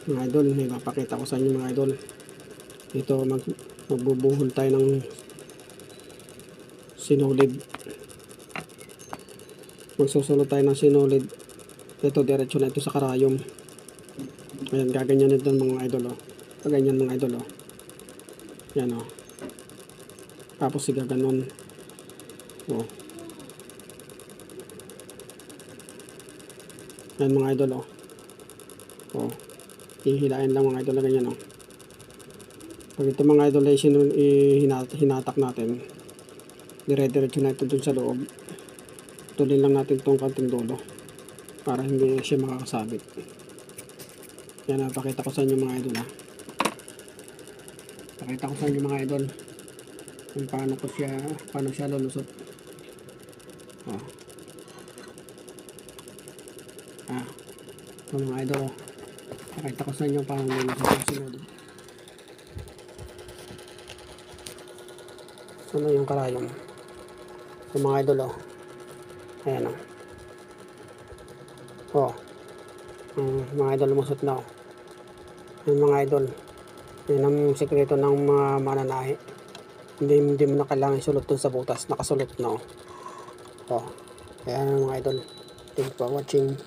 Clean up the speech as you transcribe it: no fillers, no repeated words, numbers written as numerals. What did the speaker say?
Mga idol, may mapakita ko sa inyo mga idol. Ito magbubuhol tayo ng sinulid. Magsusulot tayo ng sinulid. Ito diretso na ito sa karayom. Ayan, gaganyan ito mga idol, oh. Gaganyan mga idol, oh. Yan, oh. Tapos sigaganon, oh. Yan mga idol, oh. Oh, hihilain lang mga idol na ganyan, oh. Pag ito mga idol ay hinatak natin, dire-diretso na ito dun sa loob. Tulin lang natin itong kanting dulo para hindi siya makakasabit. Yan, napakita ko sa inyo mga idol, ha. Pakita ko sa inyo mga idol kung paano siya lulusot. Oh. Ito mga idol, oh. Pakita ko sa inyo paano lulusot yung sinulid. Ano yung karayom? Ito mga idol, oh. Ayan, oh. Oh. Mga idol, lumusot na, oh. Yung mga idol, yan ang sekreto ng mga mananahi. Hindi mo na kailangan isulot dun sa butas, nakasulot na, oh. Oh. Ayan mga idol, thanks for watching.